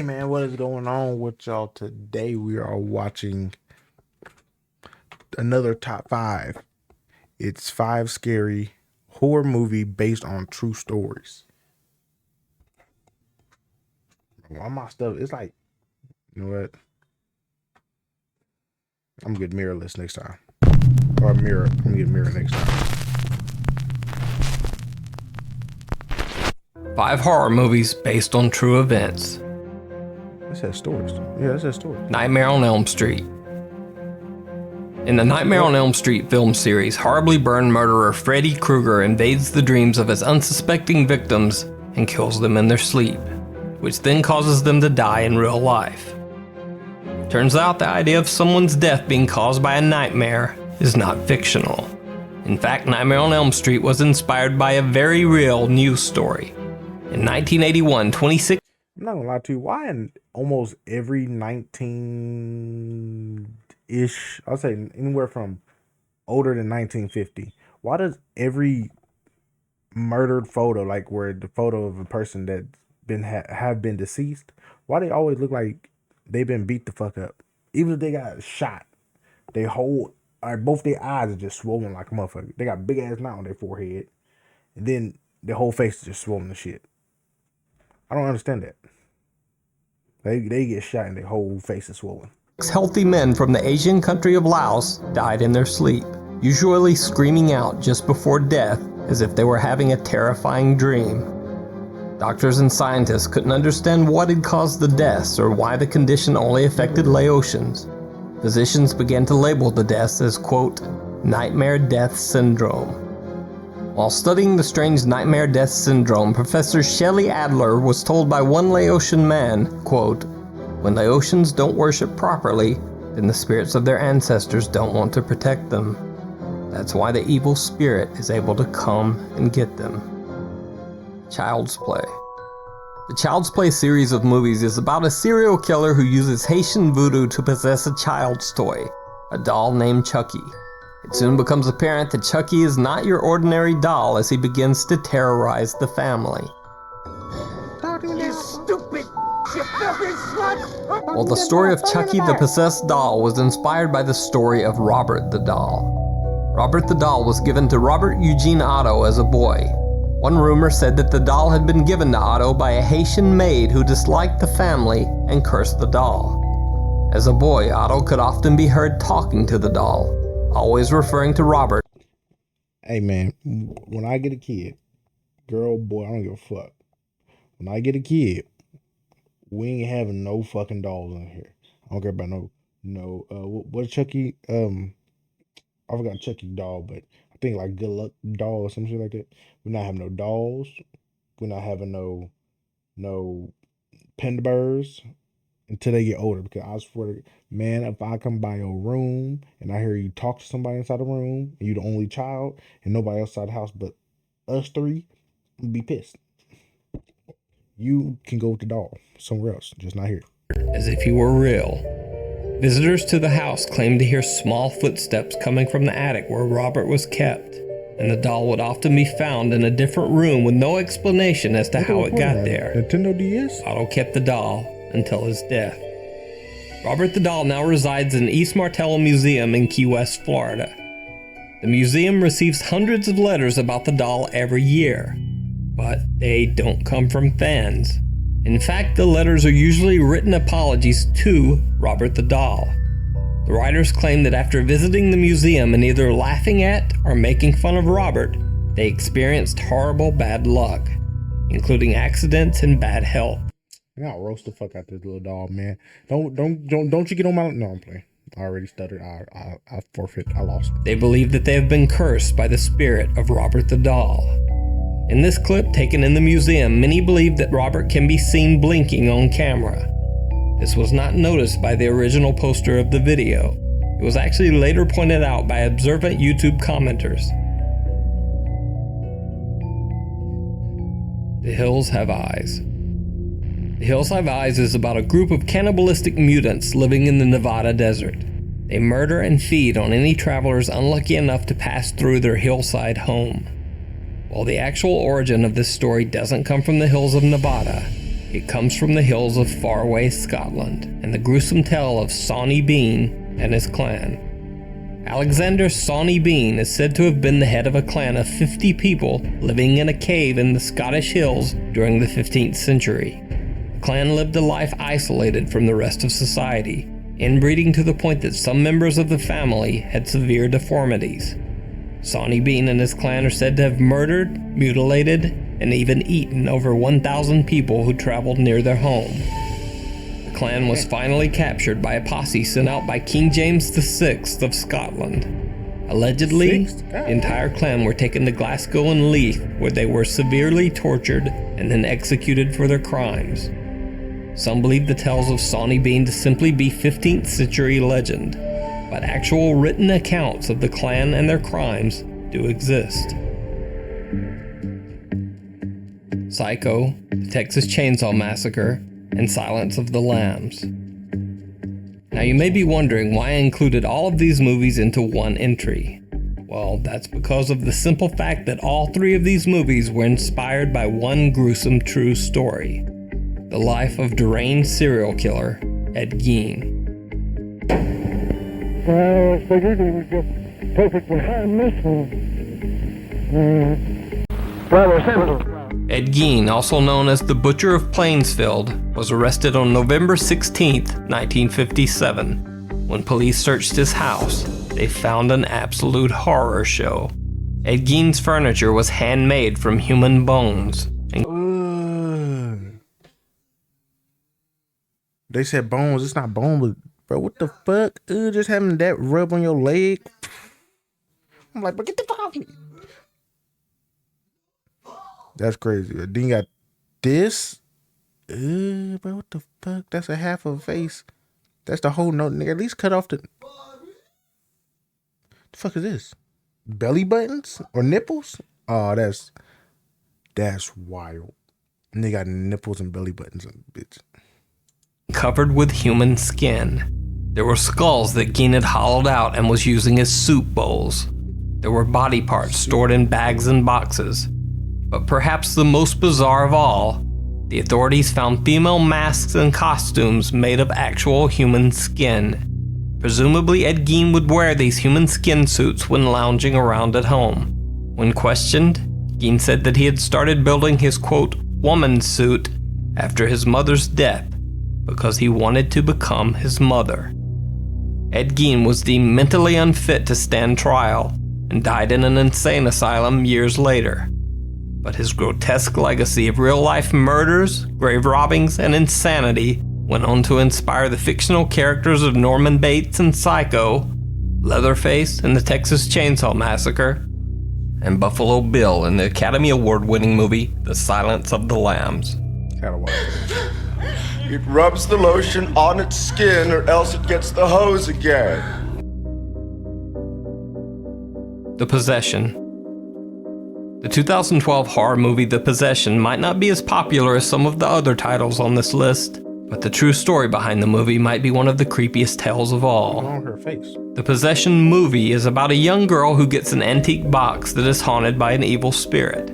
Hey man, what is going on with y'all today? We are watching another top five. It's five scary horror movie based on true stories. All my stuff, it's like, you know what? I'm gonna get mirrorless next time. Or mirror. I'm gonna get mirror next time. 5 horror movies based on true events. It says stories. Yeah, it says stories. Nightmare on Elm Street. In the Nightmare on Elm Street film series, horribly burned murderer Freddy Krueger invades the dreams of his unsuspecting victims and kills them in their sleep, which then causes them to die in real life. Turns out the idea of someone's death being caused by a nightmare is not fictional. In fact, Nightmare on Elm Street was inspired by a very real news story. In 1981, 26 I'm not gonna lie to you. Why in almost every 19-ish, I'll say anywhere from older than 1950, why does every murdered photo, like where the photo of a person that's been have been deceased, why they always look like they've been beat the fuck up? Even if they got shot, they whole or both their eyes are just swollen like a motherfucker. They got big ass knot on their forehead, and then their whole face is just swollen to shit. I don't understand that. They get shot and their whole face is swollen. healthy men from the Asian country of Laos died in their sleep, usually screaming out just before death as if they were having a terrifying dream. Doctors and scientists couldn't understand what had caused the deaths or why the condition only affected Laotians. Physicians began to label the deaths as, quote, nightmare death syndrome. While studying the strange nightmare death syndrome, Professor Shelley Adler was told by one Laotian man, quote, when Laotians don't worship properly, then the spirits of their ancestors don't want to protect them. That's why the evil spirit is able to come and get them. Child's Play. The Child's Play series of movies is about a serial killer who uses Haitian voodoo to possess a child's toy, a doll named Chucky. It soon becomes apparent that Chucky is not your ordinary doll as he begins to terrorize the family. You stupid, you filthy slut! Well, the story of Chucky the possessed doll was inspired by the story of Robert the doll. Robert the doll was given to Robert Eugene Otto as a boy. One rumor said that the doll had been given to Otto by a Haitian maid who disliked the family and cursed the doll. As a boy, Otto could often be heard talking to the doll, always referring to Robert. Hey man, when I get a kid, girl, boy, I don't give a fuck. When I get a kid, we ain't having no fucking dolls in here. I don't care about what Chucky, I forgot Chucky doll, but I think like Good Luck doll or some shit like that. We're not having no dolls. We're not having no panda bears until they get older. Because I swear to man, if I come by your room and I hear you talk to somebody inside the room and you the only child and nobody else inside the house but us three, I'm gonna be pissed. You can go with the doll somewhere else, just not here. As if he were real. Visitors to the house claimed to hear small footsteps coming from the attic where Robert was kept, and the doll would often be found in a different room with no explanation as to how it got there. Nintendo DS? Otto kept the doll until his death. Robert the doll now resides in East Martello Museum in Key West, Florida. The museum receives hundreds of letters about the doll every year, but they don't come from fans. In fact, the letters are usually written apologies to Robert the doll. The writers claim that after visiting the museum and either laughing at or making fun of Robert, they experienced horrible bad luck, including accidents and bad health. I'll roast the fuck out this little dog, man. Don't you get on my... No, I'm playing. I already stuttered. I forfeit. I lost. They believe that they have been cursed by the spirit of Robert the doll. In this clip taken in the museum, many believe that Robert can be seen blinking on camera. This was not noticed by the original poster of the video. It was actually later pointed out by observant YouTube commenters. The Hills Have Eyes. The Hills Have Eyes is about a group of cannibalistic mutants living in the Nevada desert. They murder and feed on any travelers unlucky enough to pass through their hillside home. While the actual origin of this story doesn't come from the hills of Nevada, It comes from the hills of faraway Scotland and the gruesome tale of Sawney Bean and his clan. Alexander Sawney Bean is said to have been the head of a clan of 50 people living in a cave in the Scottish hills during the 15th century. The clan lived a life isolated from the rest of society, inbreeding to the point that some members of the family had severe deformities. Sawney Bean and his clan are said to have murdered, mutilated, and even eaten over 1,000 people who traveled near their home. The clan was finally captured by a posse sent out by King James VI of Scotland. Allegedly, the entire clan were taken to Glasgow and Leith, where they were severely tortured and then executed for their crimes. Some believe the tales of Sawney Bean to simply be 15th century legend, but actual written accounts of the clan and their crimes do exist. Psycho, the Texas Chainsaw Massacre, and Silence of the Lambs. Now you may be wondering why I included all of these movies into one entry. Well, that's because of the simple fact that all three of these movies were inspired by one gruesome true story: the life of deranged serial killer Ed Gein. Well, I figured he was just perfect behind this one. Rather simple. Ed Gein, also known as the Butcher of Plainsfield, was arrested on November 16, 1957. When police searched his house, they found an absolute horror show. Ed Gein's furniture was handmade from human bones. They said bones. It's not bone, but bro, what the fuck? Just having that rub on your leg. I'm like, bro, get the fuck off me. That's crazy. Then you got this. Bro, what the fuck? That's a half of a face. That's the whole note, nigga. At least cut off the fuck is this? Belly buttons or nipples? Oh, that's wild. And they got nipples and belly buttons on the bitch. Covered with human skin. There were skulls that Gein had hollowed out and was using as soup bowls. There were body parts stored in bags and boxes. But perhaps the most bizarre of all, the authorities found female masks and costumes made of actual human skin. Presumably Ed Gein would wear these human skin suits when lounging around at home. When questioned, Gein said that he had started building his quote, woman suit after his mother's death because he wanted to become his mother. Ed Gein was deemed mentally unfit to stand trial and died in an insane asylum years later. But his grotesque legacy of real-life murders, grave robbings, and insanity went on to inspire the fictional characters of Norman Bates in Psycho, Leatherface in the Texas Chainsaw Massacre, and Buffalo Bill in the Academy Award-winning movie The Silence of the Lambs. It rubs the lotion on its skin or else it gets the hose again. The Possession. The 2012 horror movie The Possession might not be as popular as some of the other titles on this list, but the true story behind the movie might be one of the creepiest tales of all. On her face. The Possession movie is about a young girl who gets an antique box that is haunted by an evil spirit.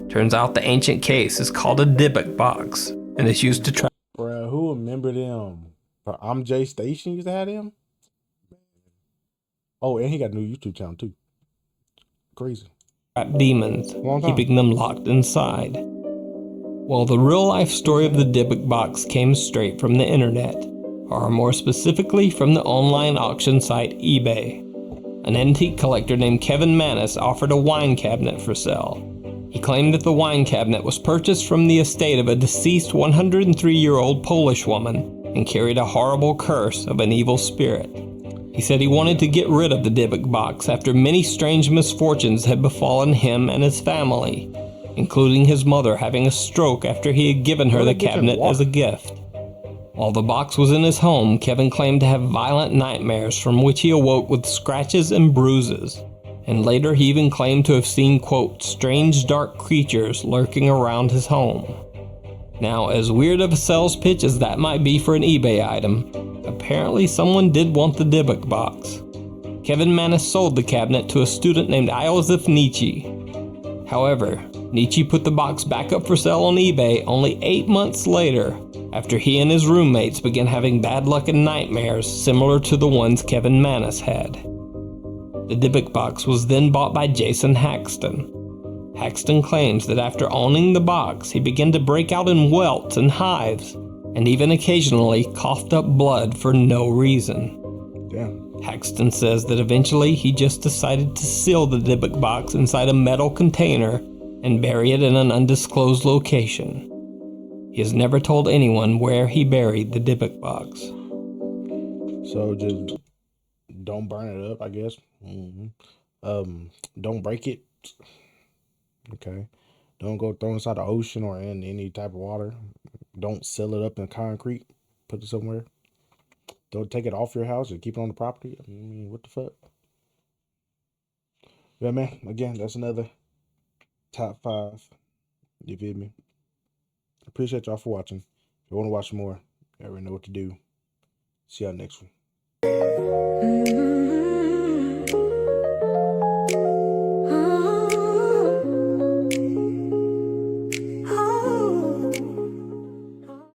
Turns out the ancient case is called a Dybbuk box and is used to trap. Bruh, who remember them? I'm Jay Station used to have them? Oh, and he got a new YouTube channel too. Crazy. Demons, keeping them locked inside. Well, the real-life story of the Dybbuk box came straight from the internet, or more specifically from the online auction site eBay. An antique collector named Kevin Manis offered a wine cabinet for sale. He claimed that the wine cabinet was purchased from the estate of a deceased 103-year-old Polish woman and carried a horrible curse of an evil spirit. He said he wanted to get rid of the Dybbuk box after many strange misfortunes had befallen him and his family, including his mother having a stroke after he had given her the cabinet as a gift. While the box was in his home, Kevin claimed to have violent nightmares from which he awoke with scratches and bruises, and later he even claimed to have seen, quote, strange dark creatures lurking around his home. Now, as weird of a sales pitch as that might be for an eBay item, apparently someone did want the Dybbuk box. Kevin Manis sold the cabinet to a student named Iosif Nietzsche. However, Nietzsche put the box back up for sale on eBay only 8 months later, after he and his roommates began having bad luck and nightmares similar to the ones Kevin Mannis had. The Dybbuk box was then bought by Jason Haxton. Haxton claims that after owning the box, he began to break out in welts and hives, and even occasionally coughed up blood for no reason. Damn. Haxton says that eventually he just decided to seal the Dybbuk box inside a metal container and bury it in an undisclosed location. He has never told anyone where he buried the Dybbuk box. So just don't burn it up, I guess. Don't break it. Okay. Don't go throw it inside the ocean or in any type of water. Don't seal it up in concrete. Put it somewhere. Don't take it off your house and keep it on the property. I mean, what the fuck? Yeah, man. Again, that's another top 5. You feel me? Appreciate y'all for watching. If you want to watch more, you already know what to do. See y'all next one.